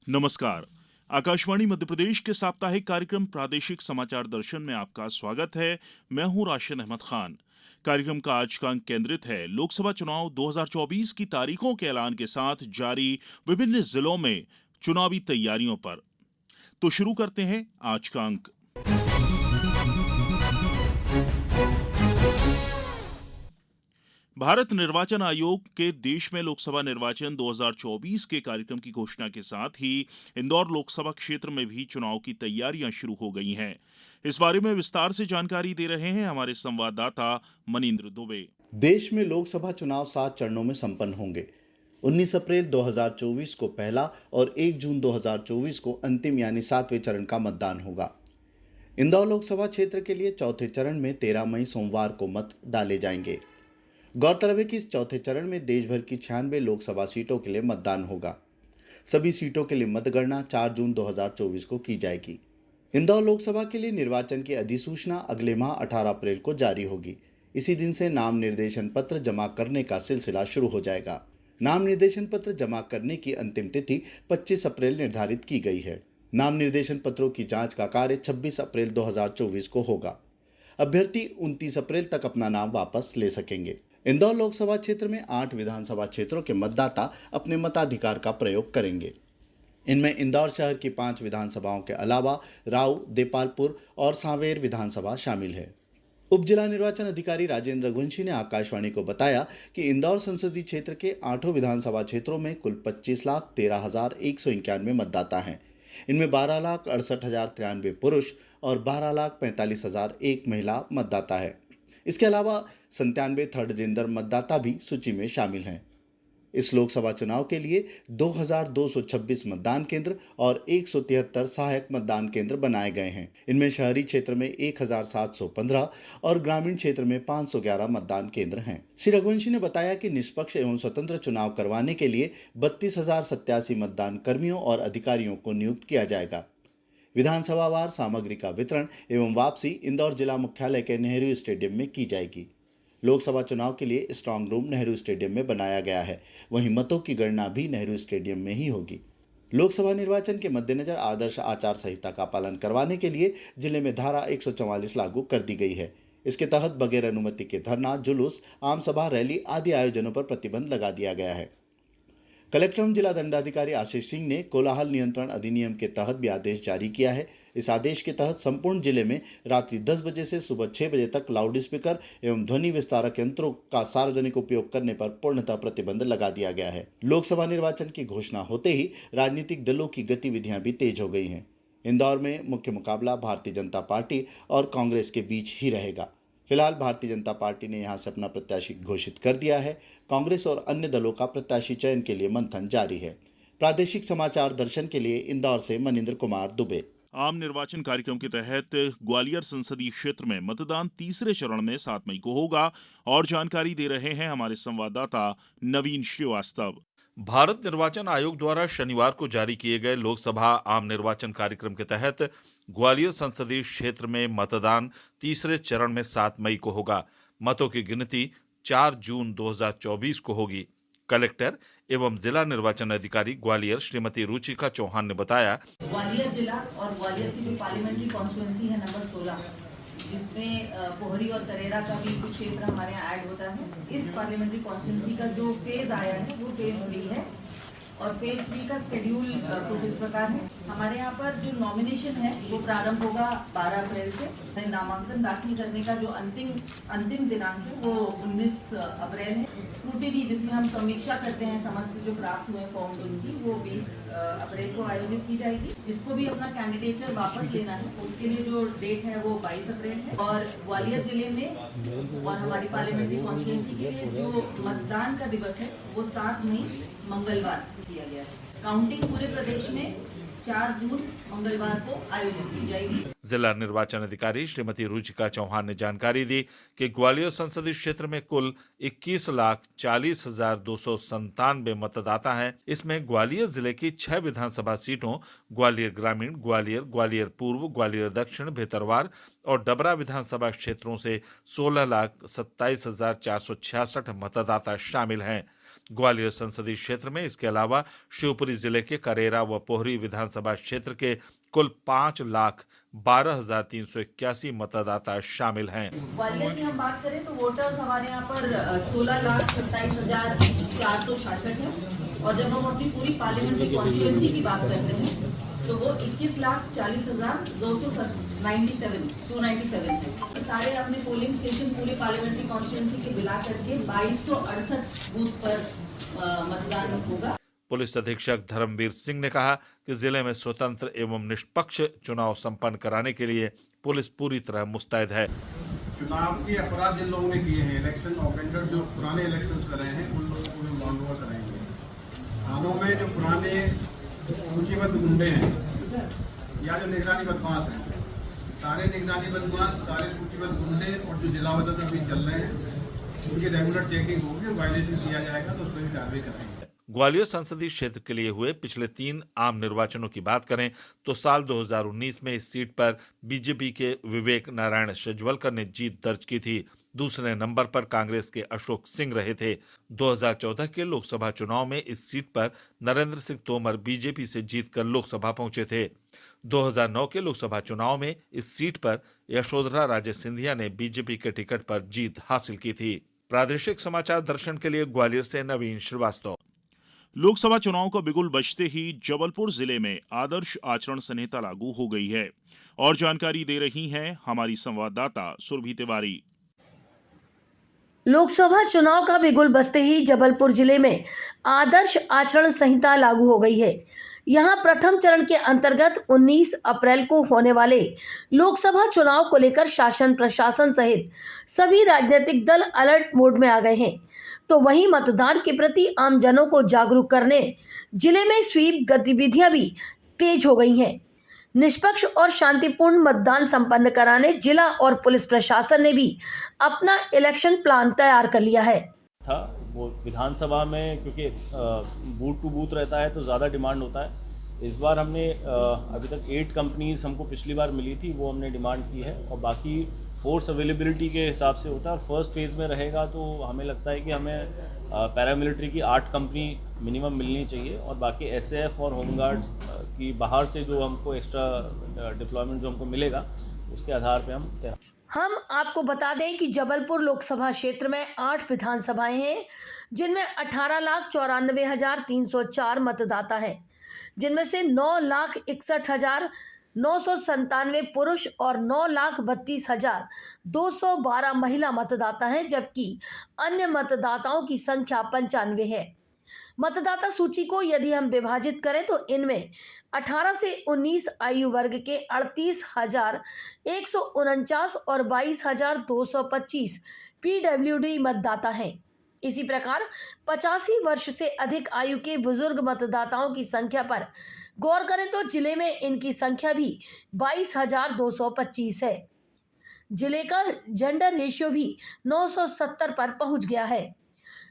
नमस्कार। आकाशवाणी मध्य प्रदेश के साप्ताहिक कार्यक्रम प्रादेशिक समाचार दर्शन में आपका स्वागत है। मैं हूं राशिद अहमद खान। कार्यक्रम का आज का अंक केंद्रित है लोकसभा चुनाव 2024 की तारीखों के ऐलान के साथ जारी विभिन्न जिलों में चुनावी तैयारियों पर। तो शुरू करते हैं आज का अंक। भारत निर्वाचन आयोग के देश में लोकसभा निर्वाचन 2024 के कार्यक्रम की घोषणा के साथ ही इंदौर लोकसभा क्षेत्र में भी चुनाव की तैयारियां शुरू हो गई हैं। इस बारे में विस्तार से जानकारी दे रहे हैं हमारे संवाददाता मनींद्र दुबे। देश में लोकसभा चुनाव 7 चरणों में संपन्न होंगे। 19 अप्रैल 2024 को पहला और 1 जून 2024 को अंतिम यानी 7वें चरण का मतदान होगा। इंदौर लोकसभा क्षेत्र के लिए चौथे चरण में 13 मई सोमवार को मत डाले जाएंगे। गौरतलब है कि इस चौथे चरण में देश भर की 96 लोकसभा सीटों के लिए मतदान होगा। सभी सीटों के लिए मतगणना 4 जून 2024 को की जाएगी। इंदौर लोकसभा के लिए निर्वाचन की अधिसूचना अगले माह 18 अप्रैल को जारी होगी। इसी दिन से नाम निर्देशन पत्र जमा करने का सिलसिला शुरू हो जाएगा। नाम निर्देशन पत्र जमा करने की अंतिम तिथि 25 अप्रैल निर्धारित की गई है। नाम निर्देशन पत्रों की जांच का कार्य 26 अप्रैल 2024 को होगा। अभ्यर्थी 29 अप्रैल तक अपना नाम वापस ले सकेंगे। इंदौर लोकसभा क्षेत्र में 8 विधानसभा क्षेत्रों के मतदाता अपने मताधिकार का प्रयोग करेंगे। इनमें इंदौर शहर की 5 विधानसभाओं के अलावा राऊ, देपालपुर और सांवेर विधानसभा शामिल है। उप जिला निर्वाचन अधिकारी राजेंद्र रघुवंशी ने आकाशवाणी को बताया कि इंदौर संसदीय क्षेत्र के 8 विधानसभा क्षेत्रों में कुल 25,13,191 मतदाता हैं। इनमें 12,68,093 पुरुष और 12,45,001 महिला मतदाता है। इसके अलावा 97 थर्ड जेंडर मतदाता भी सूची में शामिल हैं। इस लोकसभा चुनाव के लिए 2,226 मतदान केंद्र और 173 सहायक मतदान केंद्र बनाए गए हैं। इनमें शहरी क्षेत्र में 1,715 और ग्रामीण क्षेत्र में 511 मतदान केंद्र हैं। श्री रघुवंशी ने बताया कि निष्पक्ष एवं स्वतंत्र चुनाव करवाने के लिए 32,087 मतदान कर्मियों और अधिकारियों को नियुक्त किया जाएगा। विधानसभावार सामग्री का वितरण एवं वापसी इंदौर जिला मुख्यालय के नेहरू स्टेडियम में की जाएगी। लोकसभा चुनाव के लिए स्ट्रांग रूम नेहरू स्टेडियम में बनाया गया है। वहीं मतों की गणना भी नेहरू स्टेडियम में ही होगी। लोकसभा निर्वाचन के मद्देनजर आदर्श आचार संहिता का पालन करवाने के लिए जिले में धारा 144 लागू कर दी गई है। इसके तहत बगैर अनुमति के धरना, जुलूस, आम सभा, रैली आदि आयोजनों पर प्रतिबंध लगा दिया गया है। कलेक्टर एवं जिला दंडाधिकारी आशीष सिंह ने कोलाहल नियंत्रण अधिनियम के तहत भी आदेश जारी किया है। इस आदेश के तहत संपूर्ण जिले में रात्रि 10 बजे से सुबह 6 बजे तक लाउड स्पीकर एवं ध्वनि विस्तारक यंत्रों का सार्वजनिक उपयोग करने पर पूर्णतः प्रतिबंध लगा दिया गया है। लोकसभा निर्वाचन की घोषणा होते ही राजनीतिक दलों की गतिविधियां भी तेज हो गई हैं। इंदौर में मुख्य मुकाबला भारतीय जनता पार्टी और कांग्रेस के बीच ही रहेगा। फिलहाल भारतीय जनता पार्टी ने यहां से अपना प्रत्याशी घोषित कर दिया है। कांग्रेस और अन्य दलों का प्रत्याशी चयन के लिए मंथन जारी है। प्रादेशिक समाचार दर्शन के लिए इंदौर से मनिंद्र कुमार दुबे। आम निर्वाचन कार्यक्रम के तहत ग्वालियर संसदीय क्षेत्र में मतदान तीसरे चरण में 7 मई को होगा और जानकारी दे रहे हैं हमारे संवाददाता नवीन श्रीवास्तव। भारत निर्वाचन आयोग द्वारा शनिवार को जारी किए गए लोकसभा आम निर्वाचन कार्यक्रम के तहत ग्वालियर संसदीय क्षेत्र में मतदान तीसरे चरण में 7 मई को होगा। मतों की गिनती 4 जून 2024 को होगी। कलेक्टर एवं जिला निर्वाचन अधिकारी ग्वालियर श्रीमती रुचिका चौहान ने बताया, ग्वालियर जिला और ग्वालियर की जो पार्लियामेंट्री कॉन्स्टिट्यूएंसी है नंबर 16, जिसमें पोहरी और करेरा का भी कुछ क्षेत्र हमारे यहाँ ऐड होता है। इस पार्लियामेंट्री कॉन्स्टिट्यूएंसी का जो फेज आया है वो फेज 3 है और फेज 3 का शेड्यूल कुछ इस प्रकार है। हमारे यहाँ पर जो नॉमिनेशन है वो प्रारंभ होगा 12 अप्रैल से। नामांकन दाखिल करने का जो अंतिम दिनांक है वो 19 अप्रैल है। स्क्रूटिनी, जिसमें हम समीक्षा करते हैं समस्त जो प्राप्त हुए फॉर्म उनकी, वो 20 अप्रैल को आयोजित की जाएगी। जिसको भी अपना कैंडिडेचर वापस लेना है उसके लिए जो डेट है वो 22 अप्रैल है। और ग्वालियर जिले में और हमारी पार्लियामेंट्री कॉन्स्टिट्यूएंसी के लिए जो मतदान का दिवस है वो 7 मई मंगलवार किया गया है। काउंटिंग पूरे प्रदेश में 4 जून मंगलवार को आयोजित की जाएगी। जिला निर्वाचन अधिकारी श्रीमती रुचिका चौहान ने जानकारी दी कि ग्वालियर संसदीय क्षेत्र में कुल 21,40,297 मतदाता हैं। इसमें ग्वालियर जिले की 6 विधानसभा सीटों ग्वालियर ग्रामीण, ग्वालियर, ग्वालियर पूर्व, ग्वालियर दक्षिण, भितरवार और डबरा विधानसभा क्षेत्रों से 16,27,466 मतदाता शामिल हैं। ग्वालियर संसदीय क्षेत्र में इसके अलावा शिवपुरी जिले के करेरा व पोहरी विधानसभा क्षेत्र के कुल 5,12,381 मतदाता शामिल हैं। ग्वालियर की हम बात करें तो वोटर्स हमारे यहाँ पर 16,27,466 है और जब हम अपनी पूरी पार्लियामेंट्री कॉन्स्टिट्यूएंसी की बात करते हैं तो वो 21,40,297 है। सारे अपने पोलिंग स्टेशन पूरे पार्लियामेंट्री कॉन्स्टिट्यूएंसी के मिला करके 2268 बूथ पर मतदान होगा। पुलिस अधीक्षक धर्मवीर सिंह ने कहा कि जिले में स्वतंत्र एवं निष्पक्ष चुनाव संपन्न कराने के लिए पुलिस पूरी तरह मुस्तैद है। चुनाव के अपराध जिन लोगों ने किए हैं, इलेक्शन ऑफेंडर जो पुराने इलेक्शंस कर रहे हैं, उन लोगों को भी बाउंड ओवर कराएंगे। थानों में जो पुराने सूचीबद्ध गुंडे हैं या जो निगरानी बदमाश हैं, सारे निगरानी बदमाश, सारे सूचीबद्ध गुंडे और जो जिला वजह में अभी चल रहे हैं, उनकी रेगुलर चेकिंग होगी, वायलेशन किया जाएगा तो उस पर भी कार्रवाई कराएंगे। ग्वालियर संसदीय क्षेत्र के लिए हुए पिछले 3 आम निर्वाचनों की बात करें तो साल 2019 में इस सीट पर बीजेपी के विवेक नारायण शेजवलकर ने जीत दर्ज की थी। दूसरे नंबर पर कांग्रेस के अशोक सिंह रहे थे। 2014 के लोकसभा चुनाव में इस सीट पर नरेंद्र सिंह तोमर बीजेपी से जीतकर लोकसभा पहुंचे थे। 2009 के लोकसभा चुनाव में इस सीट पर यशोधरा राजे सिंधिया ने बीजेपी के टिकट पर जीत हासिल की थी। प्रादेशिक समाचार दर्शन के लिए ग्वालियर से नवीन श्रीवास्तव। लोकसभा चुनाव का बिगुल बजते ही जबलपुर जिले में आदर्श आचरण संहिता लागू हो गई है और जानकारी दे रही हैं हमारी संवाददाता सुरभि तिवारी। लोकसभा चुनाव का बिगुल बजते ही जबलपुर जिले में आदर्श आचरण संहिता लागू हो गई है। यहां प्रथम चरण के अंतर्गत 19 अप्रैल को होने वाले लोकसभा चुनाव को लेकर शासन प्रशासन सहित सभी राजनीतिक दल अलर्ट मोड में आ गए हैं। तो वहीं मतदान के प्रति आमजनों को जागरूक करने जिले में स्वीप गतिविधियां भी तेज हो गई हैं। निष्पक्ष और शांतिपूर्ण मतदान संपन्न कराने जिला और पुलिस प्रशासन ने भी अपना इलेक्शन प्लान तैयार कर लिया है। था वो विधानसभा में, क्योंकि बूथ टू बूथ रहता है तो ज़्यादा डिमांड होता है। इस बार हमने अभी तक 8 कंपनीज हमको पिछली बार मिली थी, वो हमने डिमांड की है और बाकी फोर्स अवेलेबिलिटी के हिसाब से होता है। और फर्स्ट फेज़ में रहेगा तो हमें लगता है कि हमें पैरामिलिट्री की 8 कंपनी मिनिमम मिलनी चाहिए और बाकी एसएएफ और होमगार्ड्स की बाहर से जो हमको एक्स्ट्रा डिप्लॉयमेंट जो हमको मिलेगा उसके आधार पे हम तैयार। हम आपको बता दें कि जबलपुर लोकसभा क्षेत्र में 8 विधानसभाएं हैं जिनमें 18,94,304 मतदाता हैं, जिनमें से 9,61,997 पुरुष और 9,32,212 महिला मतदाता हैं, जबकि अन्य मतदाताओं की संख्या 95 है। मतदाता सूची को यदि हम विभाजित करें तो इनमें 18 से 19 आयु वर्ग के 38,149 और 22,225 पीडब्ल्यूडी मतदाता हैं। इसी प्रकार 85 वर्ष से अधिक आयु के बुजुर्ग मतदाताओं की संख्या पर गौर करें तो जिले में इनकी संख्या भी 22,225 है। जिले का जेंडर रेशियो भी 970 पर पहुंच गया है।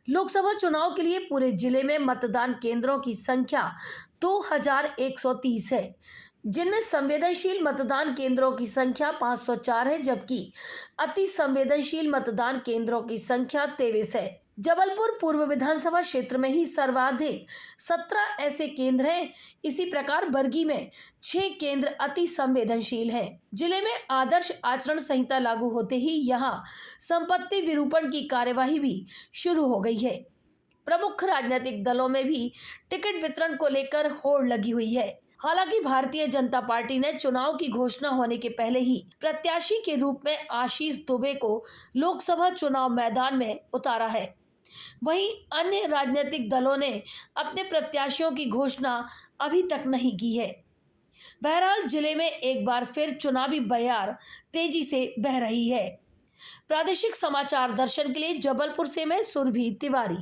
लोकसभा चुनाव के लिए पूरे जिले में मतदान केंद्रों की संख्या 2,130 है, जिनमें संवेदनशील मतदान केंद्रों की संख्या 504 है, जबकि अति संवेदनशील मतदान केंद्रों की संख्या 23 है। जबलपुर पूर्व विधानसभा क्षेत्र में ही सर्वाधिक 17 ऐसे केंद्र हैं। इसी प्रकार बरगी में 6 केंद्र अति संवेदनशील हैं। जिले में आदर्श आचरण संहिता लागू होते ही यहां संपत्ति विरूपण की कार्यवाही भी शुरू हो गई है। प्रमुख राजनीतिक दलों में भी टिकट वितरण को लेकर होड़ लगी हुई है। हालांकि भारतीय जनता पार्टी ने चुनाव की घोषणा होने के पहले ही प्रत्याशी के रूप में आशीष दुबे को लोकसभा चुनाव मैदान में उतारा है। वहीं अन्य राजनीतिक दलों ने अपने प्रत्याशियों की घोषणा अभी तक नहीं की है। बहरहाल जिले में एक बार फिर चुनावी बयार तेजी से बह रही है। प्रादेशिक समाचार दर्शन के लिए जबलपुर से मैं सुरभि तिवारी।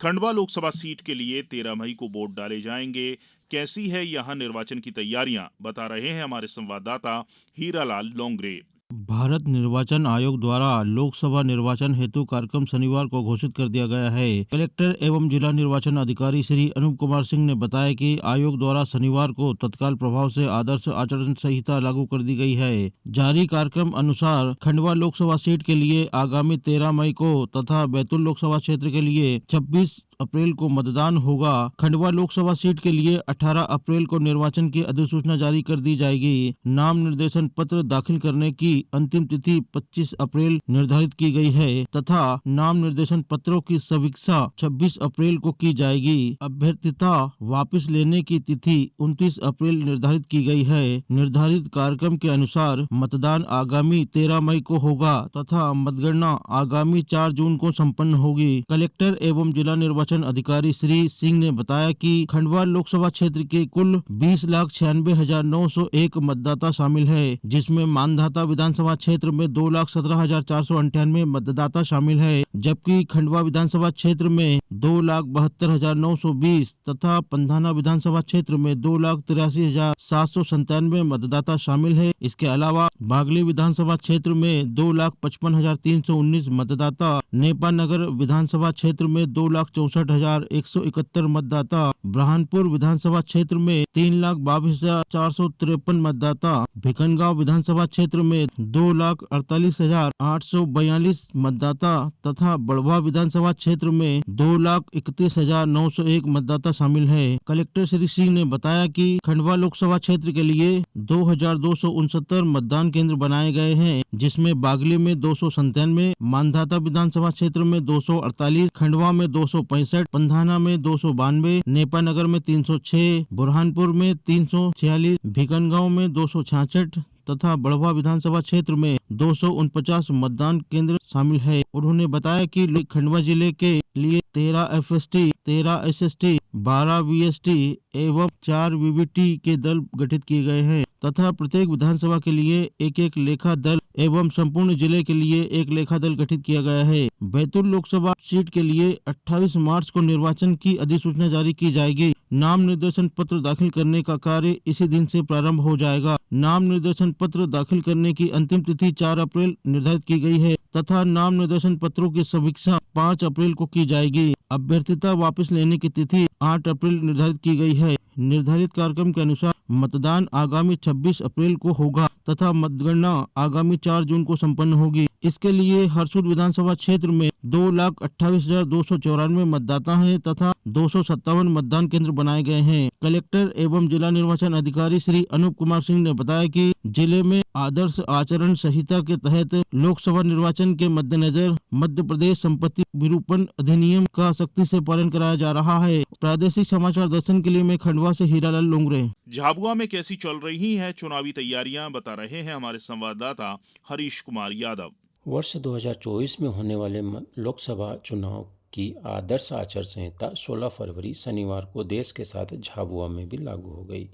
खंडवा लोकसभा सीट के लिए 13 मई को वोट डाले जाएंगे। कैसी है यहां निर्वाचन की तैयारियां, बता रहे हैं हमारे संवाददाता हीरालाल लोंगरे। भारत निर्वाचन आयोग द्वारा लोकसभा निर्वाचन हेतु कार्यक्रम शनिवार को घोषित कर दिया गया है। कलेक्टर एवं जिला निर्वाचन अधिकारी श्री अनूप कुमार सिंह ने बताया कि आयोग द्वारा शनिवार को तत्काल प्रभाव से आदर्श आचरण संहिता लागू कर दी गई है। जारी कार्यक्रम अनुसार खंडवा लोकसभा सीट के लिए आगामी 13 मई को तथा बैतूल लोकसभा क्षेत्र के लिए 26 अप्रैल को मतदान होगा। खंडवा लोकसभा सीट के लिए 18 अप्रैल को निर्वाचन की अधिसूचना जारी कर दी जाएगी। नाम निर्देशन पत्र दाखिल करने की अंतिम तिथि 25 अप्रैल निर्धारित की गई है तथा नाम निर्देशन पत्रों की समीक्षा 26 अप्रैल को की जाएगी। अभ्यर्थिता वापस लेने की तिथि 29 अप्रैल निर्धारित की गई है। निर्धारित कार्यक्रम के अनुसार मतदान आगामी 13 मई को होगा तथा मतगणना आगामी 4 जून को संपन्न होगी। कलेक्टर एवं जिला निर्वाचन अधिकारी श्री सिंह ने बताया कि खंडवा लोकसभा क्षेत्र के कुल 20,96,901 मतदाता शामिल है, जिसमें मानधाता विधानसभा क्षेत्र में 2,17,498 मतदाता शामिल है, जबकि खंडवा विधानसभा क्षेत्र में 2,72,920 तथा पंधाना विधानसभा क्षेत्र में 2,83,797 मतदाता शामिल है। इसके अलावा बागली विधानसभा क्षेत्र में 2,55,319 मतदाता, नेपा नगर विधानसभा क्षेत्र में 2,64,171 मतदाता, ब्रह्मपुर विधानसभा क्षेत्र में 3,22,453 मतदाता, भिकनगांव विधानसभा क्षेत्र में 2,48,842 मतदाता तथा बड़वा विधानसभा क्षेत्र में 2,31,901 मतदाता शामिल है। कलेक्टर श्री सिंह ने बताया कि खंडवा लोकसभा क्षेत्र के लिए 2,269 मतदान केंद्र बनाए गए हैं, जिसमें बागली में 297, मानधाता विधानसभा क्षेत्र में 248, खंडवा में 265, पंधाना में 292, नेपा नगर में 306, बुरहानपुर में 346, भिकनगांव में 266 तथा बड़वा विधानसभा क्षेत्र में 249 मतदान केंद्र शामिल है। उन्होंने बताया कि खंडवा जिले के लिए 13 FST, 13 SST, 12 VST एवं 4 VVT के दल गठित किए गए हैं तथा प्रत्येक विधानसभा के लिए एक लेखा दल एवं संपूर्ण जिले के लिए एक लेखा दल गठित किया गया है। बैतूल लोकसभा सीट के लिए 28 मार्च को निर्वाचन की अधिसूचना जारी की जाएगी। नाम निर्देशन पत्र दाखिल करने का कार्य इसी दिन से प्रारंभ हो जाएगा। नाम निर्देशन पत्र दाखिल करने की अंतिम तिथि 4 अप्रैल निर्धारित की गई है तथा नाम निर्देशन पत्रों की समीक्षा 5 अप्रैल को की जाएगी। अभ्यर्थिता वापस लेने की तिथि 8 अप्रैल निर्धारित की गई है। निर्धारित कार्यक्रम के अनुसार मतदान आगामी 26 अप्रैल को होगा तथा मतगणना आगामी 4 जून को संपन्न होगी। इसके लिए हरसूद विधानसभा क्षेत्र में 2,28,294 मतदाता हैं तथा 257 मतदान केंद्र बनाए गए हैं। कलेक्टर एवं जिला निर्वाचन अधिकारी श्री अनूप कुमार सिंह ने बताया कि जिले में आदर्श आचरण संहिता के तहत लोकसभा निर्वाचन के मद्देनजर मध्य प्रदेश संपत्ति विरूपण अधिनियम का सख्ती से पालन कराया जा रहा है। प्रादेशिक समाचार दर्शन के लिए मैं खंडवा से हीरालाल लोंगरे। झाबुआ में कैसी चल रही हैं चुनावी तैयारियां, बता रहे हैं हमारे संवाददाता हरीश कुमार यादव। वर्ष 2024 में होने वाले लोकसभा चुनाव की आदर्श आचार संहिता 16 फरवरी शनिवार को देश के साथ झाबुआ में भी लागू हो गई।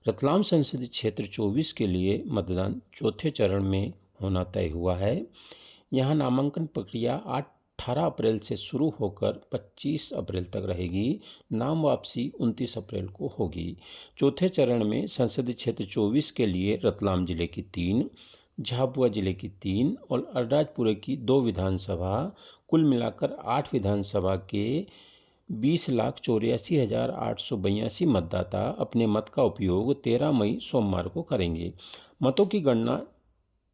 रतलाम संसदीय क्षेत्र 24 के लिए मतदान चौथे चरण में होना तय हुआ है। यहाँ नामांकन प्रक्रिया 18 अप्रैल से शुरू होकर 25 अप्रैल तक रहेगी। नाम वापसी 29 अप्रैल को होगी। चौथे चरण में संसदीय क्षेत्र 24 के लिए रतलाम जिले की 3, झाबुआ जिले की 3 और अलीराजपुर की 2 विधानसभा, कुल मिलाकर 8 विधानसभा के 20,84,882 मतदाता अपने मत का उपयोग 13 मई सोमवार को करेंगे। मतों की गणना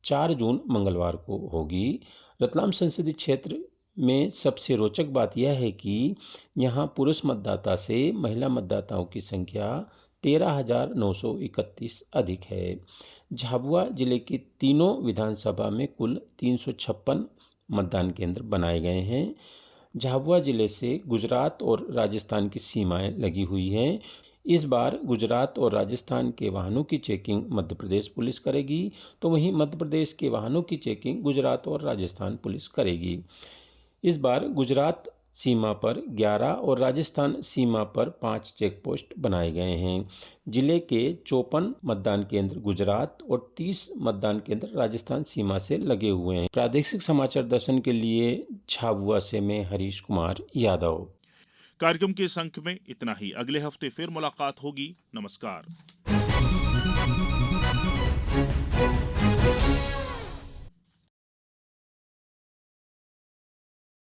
4 जून मंगलवार को होगी। रतलाम संसदीय क्षेत्र में सबसे रोचक बात यह है कि यहाँ पुरुष मतदाता से महिला मतदाताओं की संख्या 13,931 अधिक है। झाबुआ जिले की तीनों विधानसभा में कुल 356 मतदान केंद्र बनाए गए हैं। झाबुआ जिले से गुजरात और राजस्थान की सीमाएं लगी हुई हैं। इस बार गुजरात और राजस्थान के वाहनों की चेकिंग मध्य प्रदेश पुलिस करेगी, तो वहीं मध्य प्रदेश के वाहनों की चेकिंग गुजरात और राजस्थान पुलिस करेगी। इस बार गुजरात सीमा पर 11 और राजस्थान सीमा पर 5 चेक पोस्ट बनाए गए हैं। जिले के 54 मतदान केंद्र गुजरात और 30 मतदान केंद्र राजस्थान सीमा से लगे हुए हैं। प्रादेशिक समाचार दर्शन के लिए झाबुआ से मैं हरीश कुमार यादव। कार्यक्रम के इस अंक में इतना ही। अगले हफ्ते फिर मुलाकात होगी। नमस्कार।